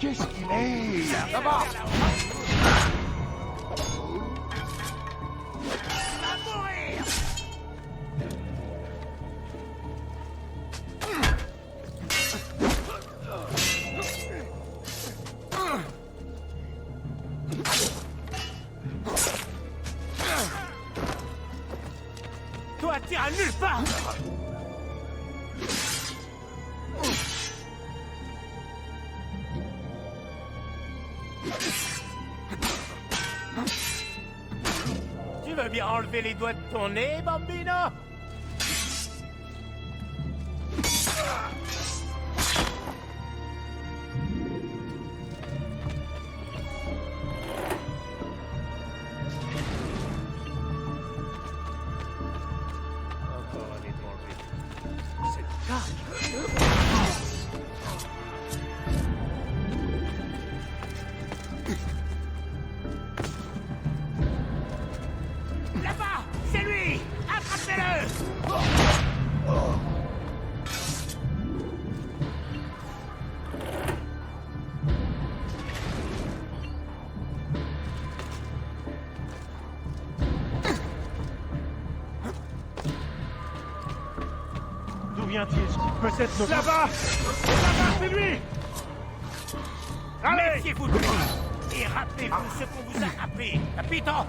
Qu'est-ce qu'il est? Ça va? Toi, t'iras nulle part! Tu veux bien enlever les doigts de ton nez, Bambino? Là-bas! C'est lui! Attrapez-le! D'où vient-il? Peut-être notre... Là-bas! Là-bas, c'est lui! Allez! Méfiez-vous de lui! Et rappelez-vous ce qu'on vous a appris, capitaine!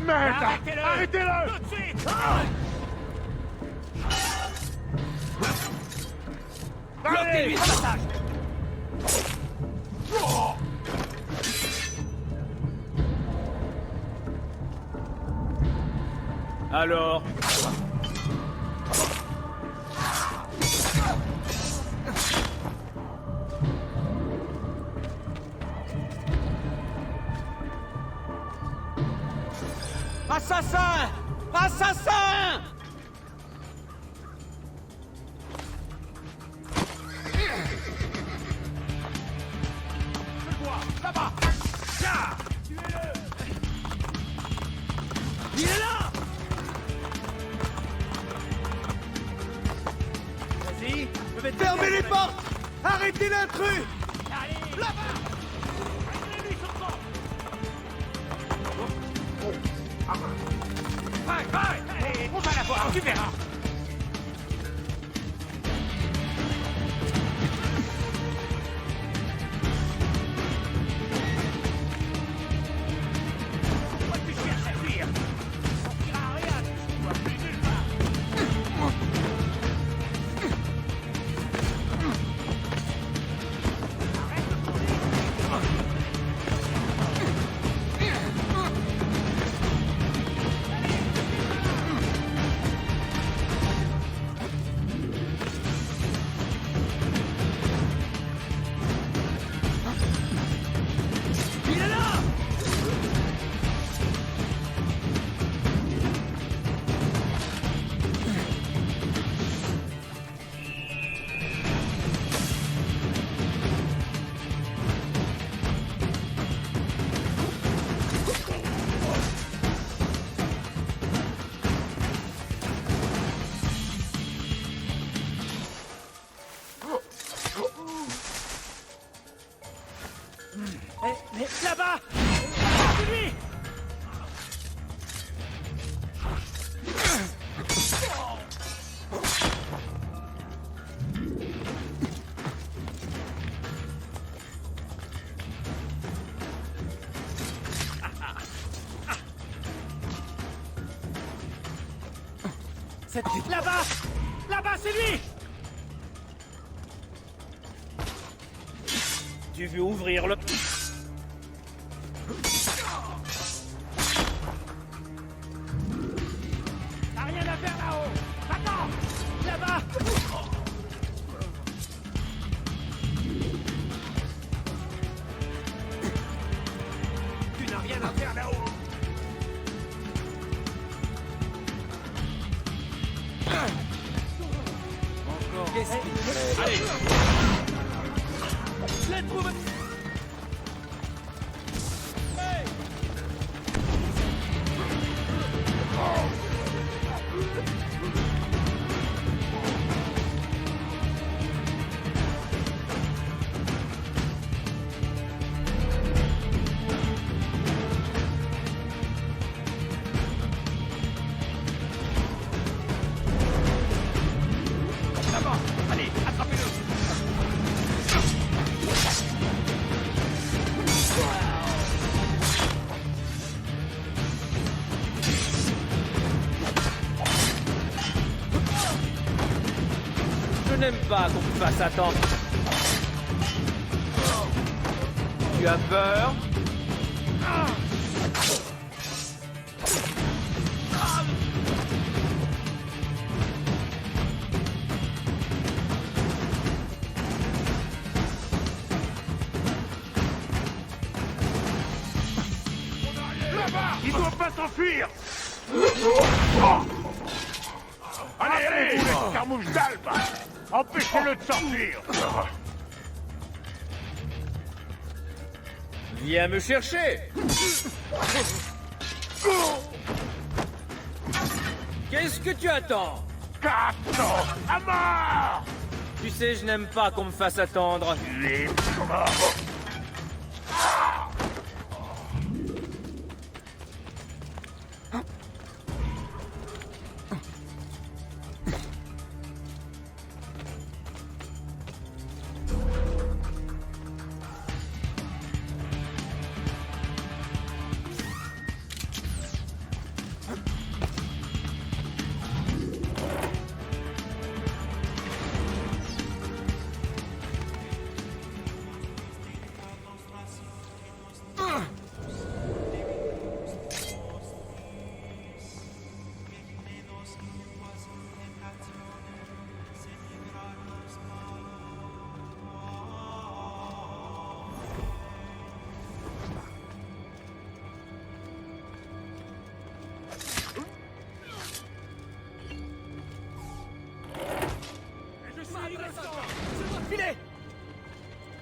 Merde! Arrêtez-le! Arrêtez-le! Tout de suite! Bloquez-lui le passage! Alors? Assassin! Assassin! Là-bas! Là! Tuez-le! Il est là! Vas-y, je vais te Fermez les portes! Arrêtez l'intrus! Allez! Là-bas! Prenez-lui son camp! Allez, on va la voir, tu verras! Pourquoi tu cherches à fuir? On tira à rien, tu ne vois plus nulle part! Il est là! Mais là-bas! C'est lui! C'est là-bas! Là-bas, c'est lui! Tu veux ouvrir le... T'as rien à faire là-haut! Attends! Là-bas! Tu n'as rien à faire là-haut! Qu'est-ce qu'il fait? Allez! Je l'ai trouvé! n'aime pas qu'on me fasse attendre. Tu as peur? Là-bas! Il doit pas s'enfuir! Allez, allez, vous l'escarmouche d'Alba! Empêchez-le de sortir! Viens me chercher! Qu'est-ce que tu attends? Casso! À mort! Tu sais, je n'aime pas qu'on me fasse attendre. Les morts!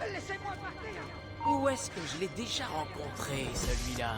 Laissez-moi partir! Où est-ce que je l'ai déjà rencontré, celui-là?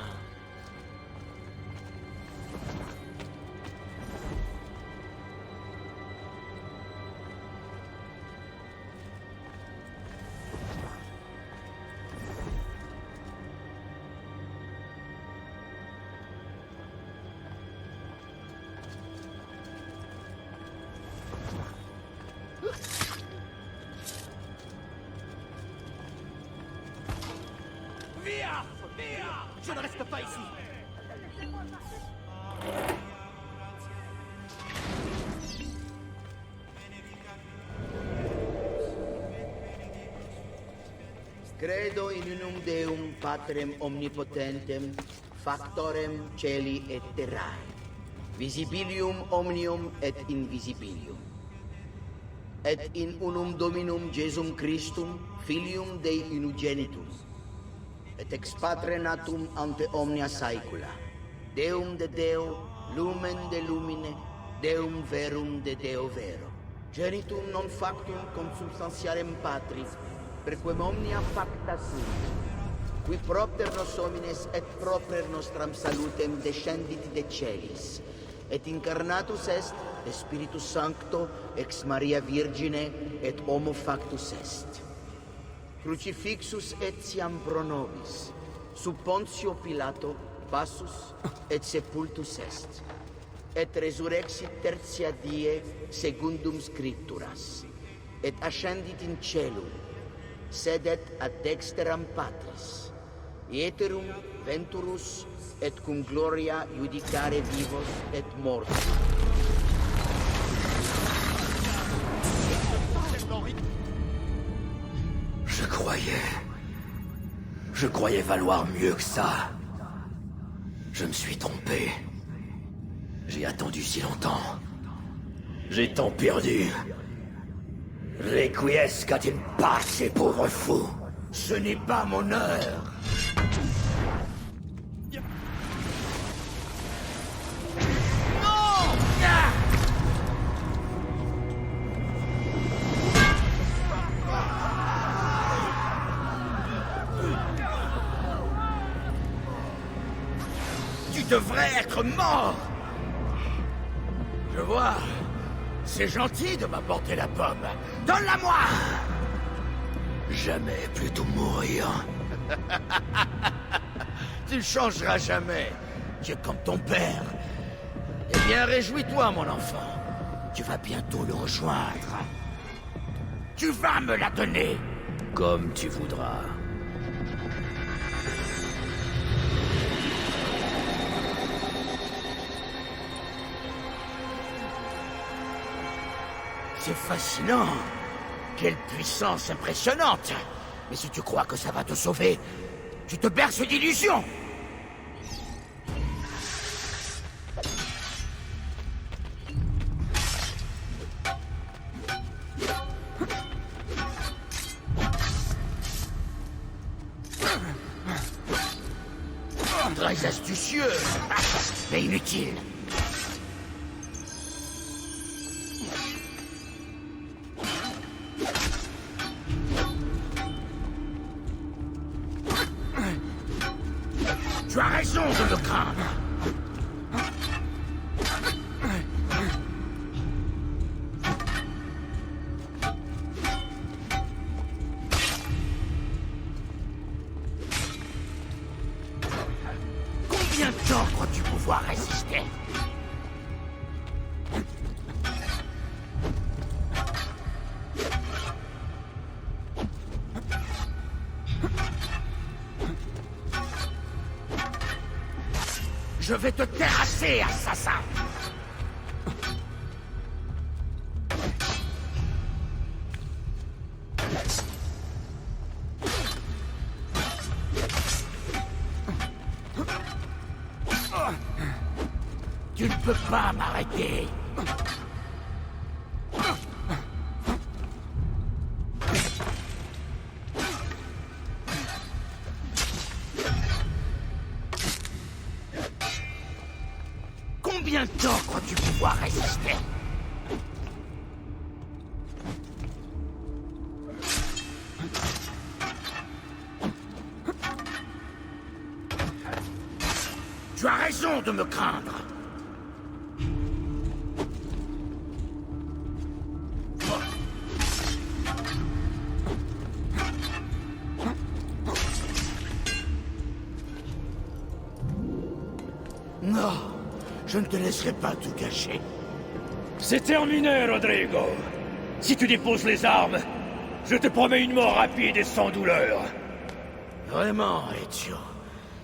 Via! Via! Je ne reste pas ici! Credo in unum Deum Patrem omnipotentem, factorem celi et terrae, visibilium omnium et invisibilium. Et in unum Dominum Jesum Christum, Filium Dei unigenitum, et ex Patre natum ante omnia saecula, Deum de Deo, lumen de lumine, Deum verum de Deo vero, genitum non factum consubstantialem Patris, perquem omnia facta sunt, qui propter nos homines et proper nostram salutem descendit de celis, et incarnatus est de Spiritus Sancto ex Maria Virgine et homo factus est. Crucifixus etiam pro nobis, sub Pontio Pilato passus et sepultus est, et resurrexit tertia die secundum Scripturas, et ascendit in celum, sedet ad dexteram Patris, iterum venturus et cum gloria judicare vivos et mortos. Je croyais valoir mieux que ça. Je me suis trompé. J'ai attendu si longtemps. J'ai tant perdu. Requiescat in pace, pauvre fou. Ce n'est pas mon heure. Tu devrais être mort. Je vois. C'est gentil de m'apporter la pomme. Donne-la-moi. Jamais plutôt mourir. Tu ne changeras jamais. Tu es comme ton père. Eh bien, réjouis-toi, mon enfant. Tu vas bientôt le rejoindre. Tu vas me la donner. Comme tu voudras. C'est fascinant. Quelle puissance impressionnante. Mais si tu crois que ça va te sauver, tu te berces d'illusions. Très astucieux, mais inutile. Tu as raison de me craindre. Combien de temps crois-tu pouvoir résister? Je vais te terrasser, assassin! Tu ne peux pas m'arrêter! Combien de temps crois-tu pouvoir résister? Tu as raison de me craindre. Non, je ne te laisserai pas tout gâcher. C'est terminé, Rodrigo. Si tu déposes les armes, je te promets une mort rapide et sans douleur. Vraiment, Ezio.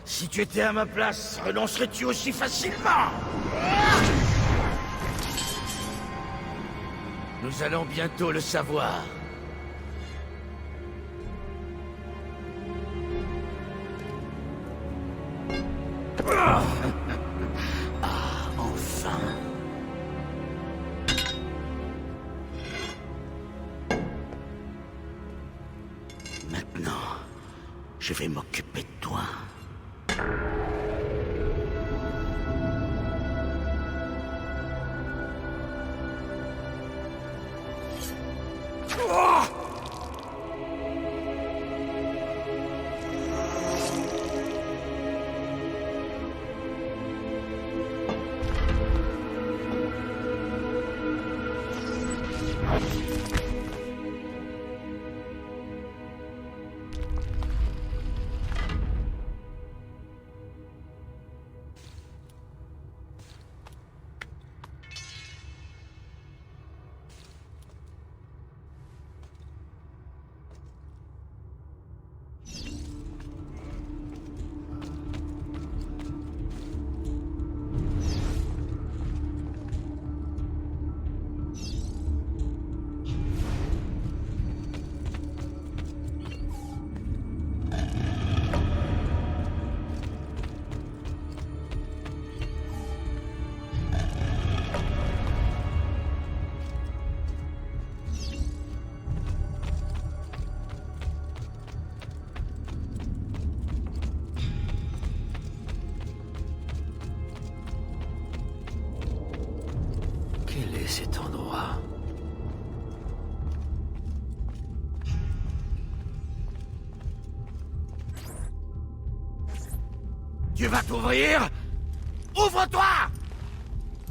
Si tu étais à ma place, renoncerais-tu aussi facilement? Nous allons bientôt le savoir. Ah, enfin. Maintenant, je vais m'occuper de toi. Quel est cet endroit? Tu vas t'ouvrir? Ouvre-toi!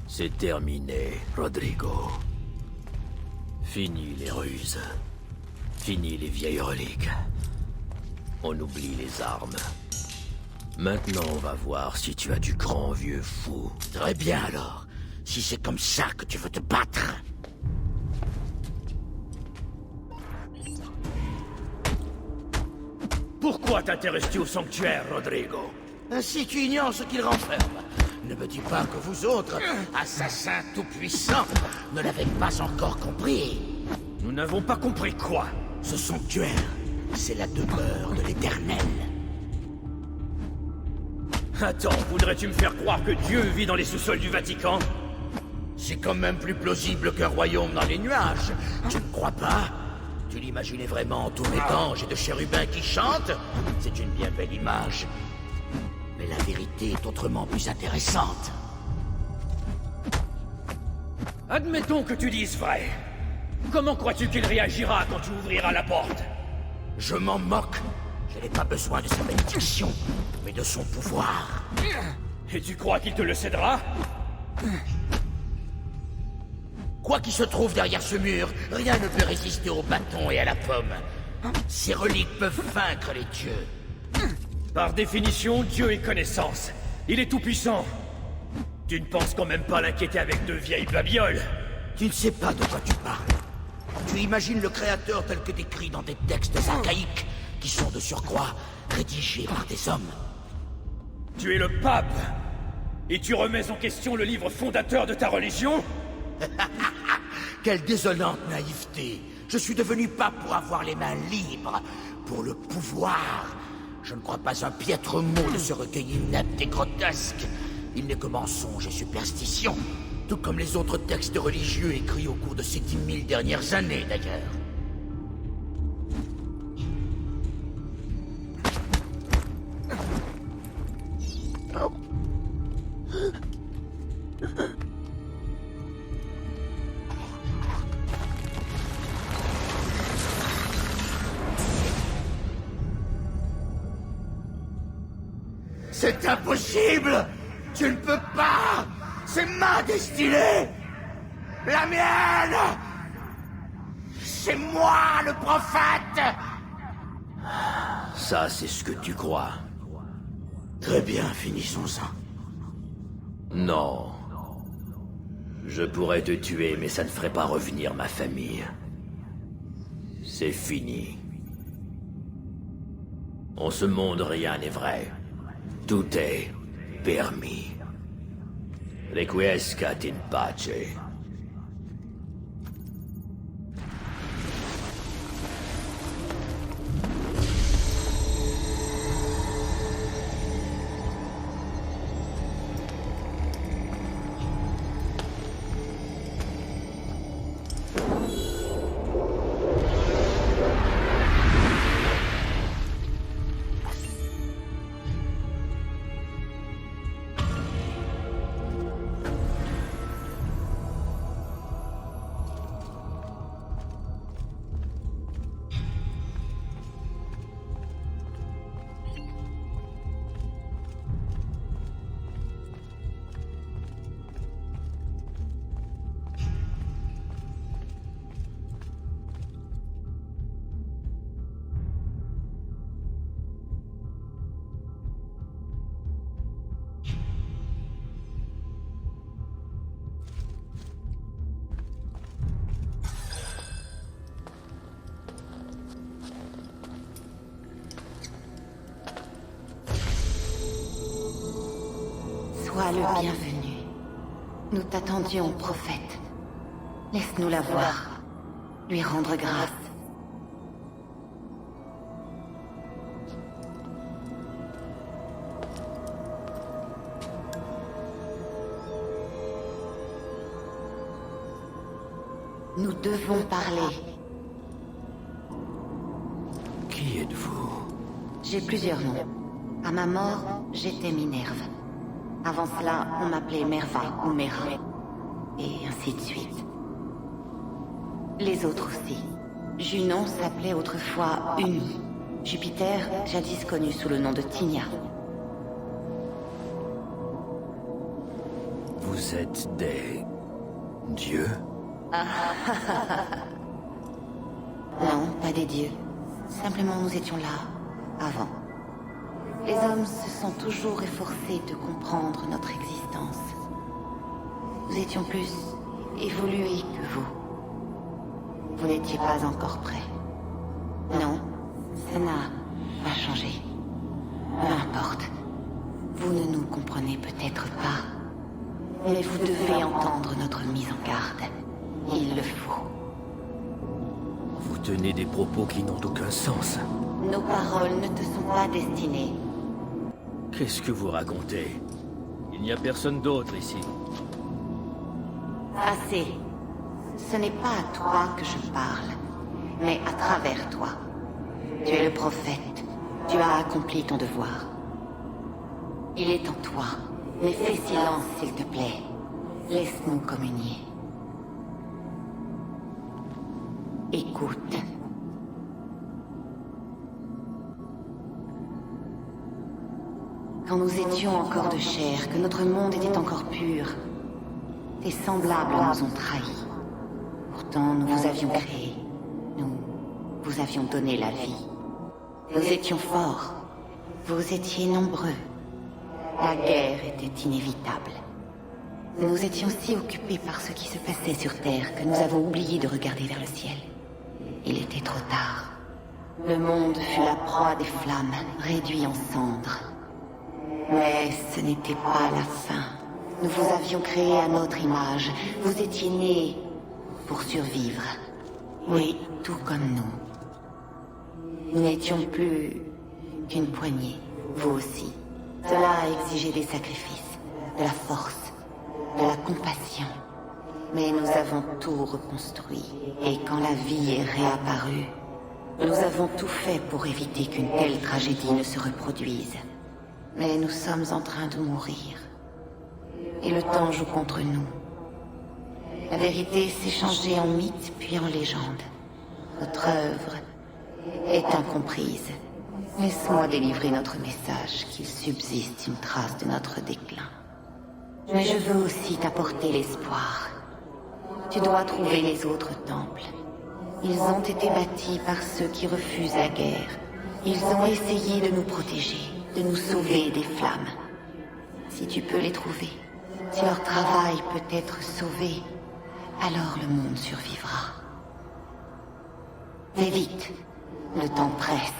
C'est terminé, Rodrigo. Fini les ruses. Fini les vieilles reliques. On oublie les armes. Maintenant, on va voir si tu as du grand vieux fou. Très bien alors. Si c'est comme ça que tu veux te battre. Pourquoi t'intéresses-tu au sanctuaire, Rodrigo? Ainsi tu ignores ce qu'il renferme. Ne me dis pas que vous autres, assassins tout-puissants, ne l'avez pas encore compris. Nous n'avons pas compris quoi? Ce sanctuaire, c'est la demeure de l'Éternel. Attends, voudrais-tu me faire croire que Dieu vit dans les sous-sols du Vatican? C'est quand même plus plausible qu'un royaume dans les nuages. Tu ne crois pas? Tu l'imaginais vraiment entouré d'anges et de chérubins qui chantent? C'est une bien belle image. Mais la vérité est autrement plus intéressante. Admettons que tu dises vrai. Comment crois-tu qu'il réagira quand tu ouvriras la porte? Je m'en moque. Je n'ai pas besoin de sa bénédiction, mais de son pouvoir. Et tu crois qu'il te le cédera? Quoi qu'il se trouve derrière ce mur, rien ne peut résister au bâton et à la pomme. Ces reliques peuvent vaincre les dieux. Par définition, Dieu est connaissance. Il est tout-puissant. Tu ne penses quand même pas l'inquiéter avec 2 vieilles babioles? Tu ne sais pas de quoi tu parles. Tu imagines le Créateur tel que décrit dans des textes archaïques, qui sont de surcroît rédigés par des hommes. Tu es le pape, et tu remets en question le livre fondateur de ta religion? Quelle désolante naïveté! Je suis devenu pape pour avoir les mains libres, pour le pouvoir. Je ne crois pas un piètre mot de ce recueil inepte et grotesque. Il n'est que mensonge et superstition, tout comme les autres textes religieux écrits au cours de ces 10 000 dernières années, d'ailleurs. C'est impossible! Tu ne peux pas! C'est ma destinée! La mienne! C'est moi le prophète! Ça, c'est ce que tu crois. Très bien, finissons-en. Non. Je pourrais te tuer, mais ça ne ferait pas revenir ma famille. C'est fini. En ce monde, rien n'est vrai. Tout est permis. Requiescat in pace. Sois le bienvenu. Nous t'attendions, prophète. Laisse-nous la voir. Lui rendre grâce. Nous devons parler. Qui êtes-vous? J'ai plusieurs noms. À ma mort, j'étais Minerve. Avant cela, on m'appelait Merva ou Mera. Et ainsi de suite. Les autres aussi. Junon s'appelait autrefois Uni. Jupiter, jadis connu sous le nom de Tinia. Vous êtes des... dieux? Non, pas des dieux. Simplement nous étions là, avant. Les hommes se sont toujours efforcés de comprendre notre existence. Nous étions plus évolués que vous. Vous n'étiez pas encore prêts. Non, ça n'a pas changé. Peu importe. Vous ne nous comprenez peut-être pas. Mais vous devez entendre notre mise en garde. Il le faut. Vous tenez des propos qui n'ont aucun sens. Nos paroles ne te sont pas destinées. Qu'est-ce que vous racontez? Il n'y a personne d'autre ici. Assez. Ce n'est pas à toi que je parle, mais à travers toi. Tu es le prophète. Tu as accompli ton devoir. Il est en toi. Mais fais silence, s'il te plaît. Laisse-nous communier. Écoute. Quand nous étions encore de chair, que notre monde était encore pur, tes semblables nous ont trahis. Pourtant, nous vous avions créé. Nous vous avions donné la vie. Nous étions forts. Vous étiez nombreux. La guerre était inévitable. Nous étions si occupés par ce qui se passait sur Terre que nous avons oublié de regarder vers le ciel. Il était trop tard. Le monde fut la proie des flammes, réduit en cendres. Mais ce n'était pas la fin. Nous vous avions créé à notre image. Vous étiez nés pour survivre. Oui, tout comme nous. Nous n'étions plus qu'une poignée, vous aussi. Cela a exigé des sacrifices, de la force, de la compassion. Mais nous avons tout reconstruit. Et quand la vie est réapparue, nous avons tout fait pour éviter qu'une telle tragédie ne se reproduise. Mais nous sommes en train de mourir. Et le temps joue contre nous. La vérité s'est changée en mythe puis en légende. Notre œuvre est incomprise. Laisse-moi délivrer notre message, qu'il subsiste une trace de notre déclin. Mais je veux aussi t'apporter l'espoir. Tu dois trouver les autres temples. Ils ont été bâtis par ceux qui refusent la guerre. Ils ont essayé de nous protéger, de nous sauver des flammes. Si tu peux les trouver, si leur travail peut être sauvé, alors le monde survivra. Mais vite, le temps presse.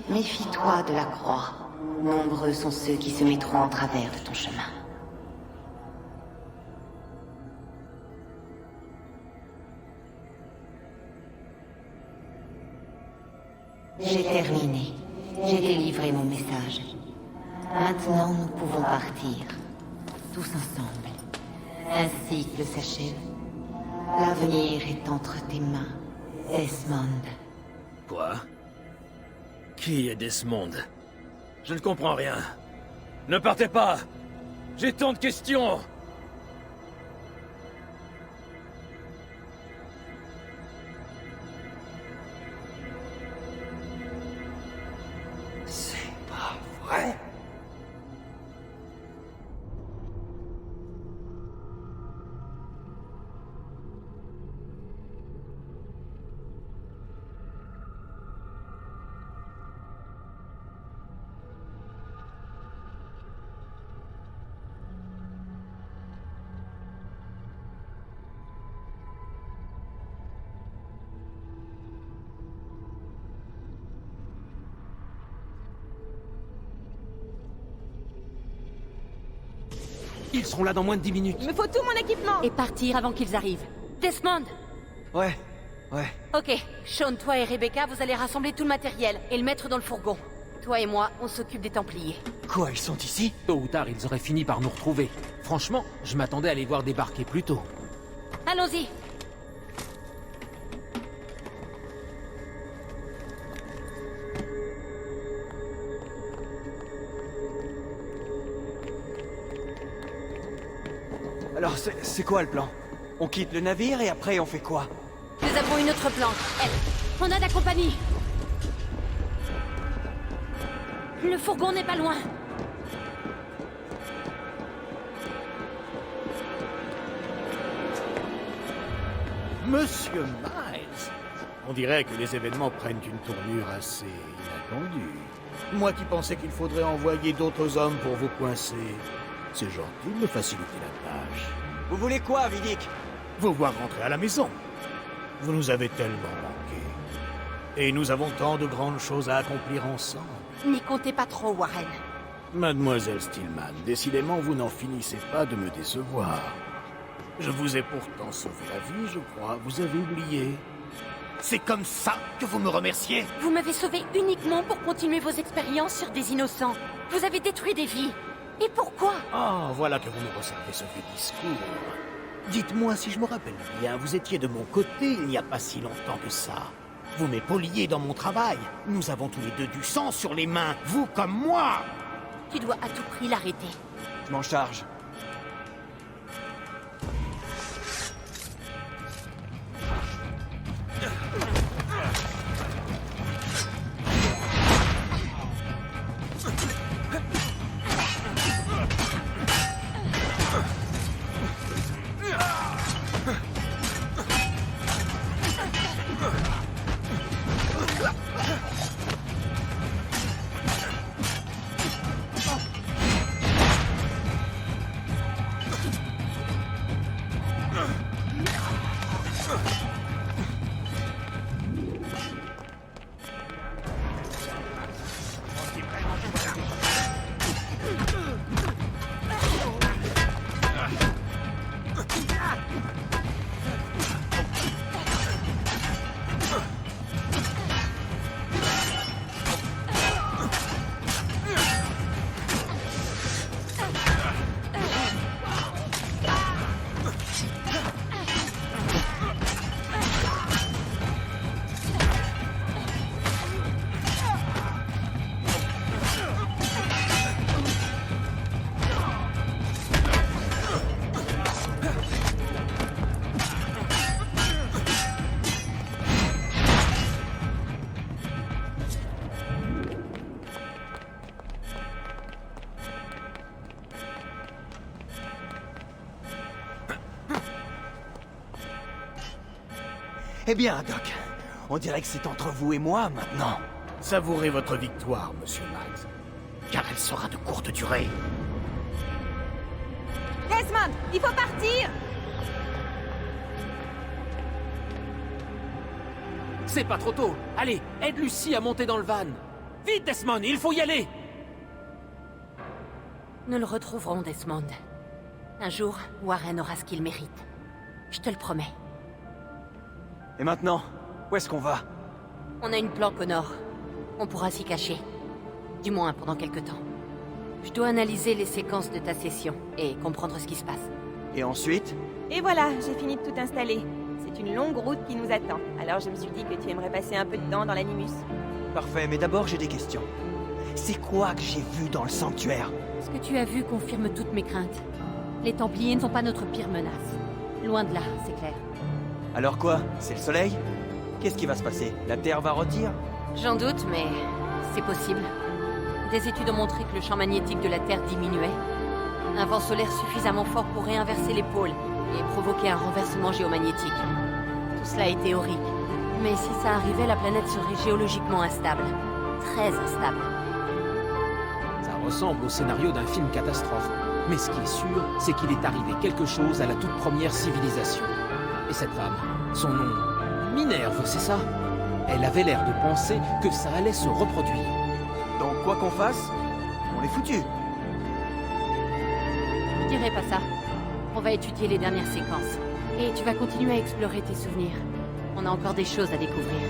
Méfie-toi de la croix. Nombreux sont ceux qui se mettront en travers de ton chemin. J'ai terminé. J'ai délivré mon message. Maintenant, nous pouvons partir. Tous ensemble. Ainsi que s'achève. L'avenir est entre tes mains, Desmond. Quoi? Qui est Desmond? Je ne comprends rien. Ne partez pas! J'ai tant de questions! C'est pas vrai. Ils seront là dans moins de 10 minutes. Il me faut tout mon équipement. Et partir avant qu'ils arrivent. Desmond. Ouais. Ok, Sean, toi et Rebecca, vous allez rassembler tout le matériel et le mettre dans le fourgon. Toi et moi, on s'occupe des Templiers. Quoi, ils sont ici? Tôt ou tard, ils auraient fini par nous retrouver. Franchement, je m'attendais à les voir débarquer plus tôt. Allons-y. Alors, c'est quoi le plan? On quitte le navire et après on fait quoi? Nous avons une autre plan. Elle, on a de la compagnie. Le fourgon n'est pas loin. Monsieur Miles, on dirait que les événements prennent une tournure assez inattendue. Moi qui pensais qu'il faudrait envoyer d'autres hommes pour vous coincer. C'est gentil de me faciliter la tâche. Vous voulez quoi, Vidic? Vous voir rentrer à la maison. Vous nous avez tellement manqué. Et nous avons tant de grandes choses à accomplir ensemble. N'y comptez pas trop, Warren. Mademoiselle Stillman, décidément, vous n'en finissez pas de me décevoir. Je vous ai pourtant sauvé la vie, je crois. Vous avez oublié. C'est comme ça que vous me remerciez? Vous m'avez sauvé uniquement pour continuer vos expériences sur des innocents. Vous avez détruit des vies. Et pourquoi? Oh, voilà que vous me resservez ce vieux discours. Dites-moi, si je me rappelle bien, vous étiez de mon côté il n'y a pas si longtemps que ça. Vous m'épauliez dans mon travail. Nous avons tous les deux du sang sur les mains, vous comme moi. Tu dois à tout prix l'arrêter. Je m'en charge. Eh bien, Doc, on dirait que c'est entre vous et moi maintenant. Savourez votre victoire, monsieur Miles, car elle sera de courte durée. Desmond, il faut partir! C'est pas trop tôt. Allez, aide Lucie à monter dans le van. Vite, Desmond, il faut y aller. Nous le retrouverons, Desmond. Un jour, Warren aura ce qu'il mérite. Je te le promets. Et maintenant, où est-ce qu'on va? On a une planque au nord. On pourra s'y cacher. Du moins pendant quelque temps. Je dois analyser les séquences de ta session et comprendre ce qui se passe. Et ensuite? Et voilà, j'ai fini de tout installer. C'est une longue route qui nous attend. Alors je me suis dit que tu aimerais passer un peu de temps dans l'Animus. Parfait, mais d'abord j'ai des questions. C'est quoi que j'ai vu dans le sanctuaire? Ce que tu as vu confirme toutes mes craintes. Les Templiers ne sont pas notre pire menace. Loin de là, c'est clair. Alors quoi? C'est le soleil? Qu'est-ce qui va se passer? La Terre va rôtir? J'en doute, mais c'est possible. Des études ont montré que le champ magnétique de la Terre diminuait. Un vent solaire suffisamment fort pour réinverser les pôles et provoquer un renversement géomagnétique. Tout cela est théorique. Mais si ça arrivait, la planète serait géologiquement instable. Très instable. Ça ressemble au scénario d'un film catastrophe. Mais ce qui est sûr, c'est qu'il est arrivé quelque chose à la toute première civilisation. Et cette femme, son nom, Minerve, c'est ça? Elle avait l'air de penser que ça allait se reproduire. Donc quoi qu'on fasse, on est foutus. Je dirais pas ça. On va étudier les dernières séquences. Et tu vas continuer à explorer tes souvenirs. On a encore des choses à découvrir.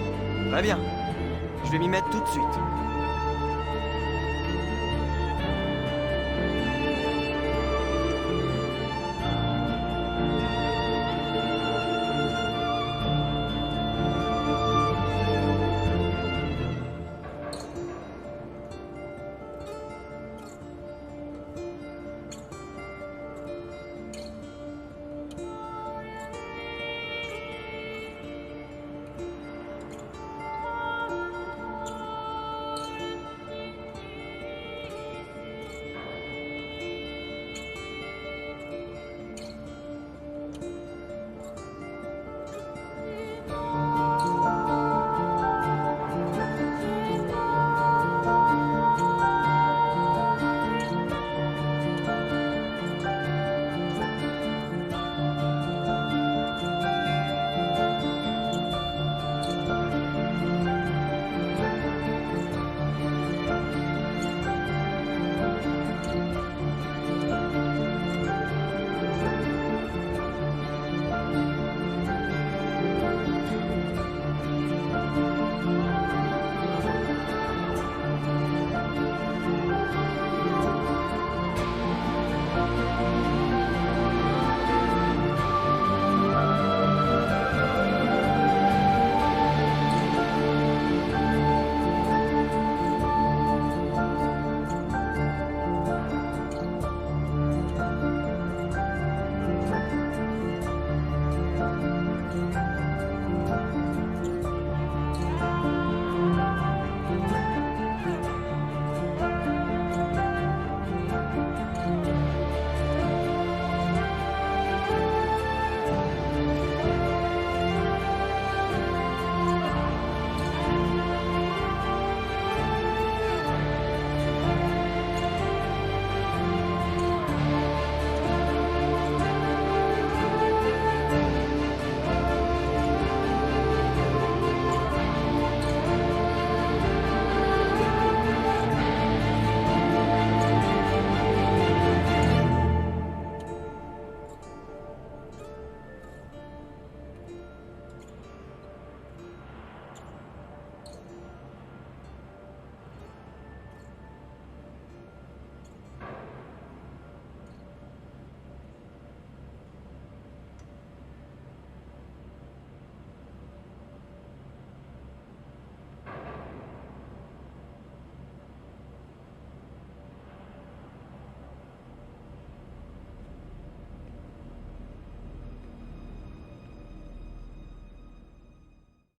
Très bien. Je vais m'y mettre tout de suite.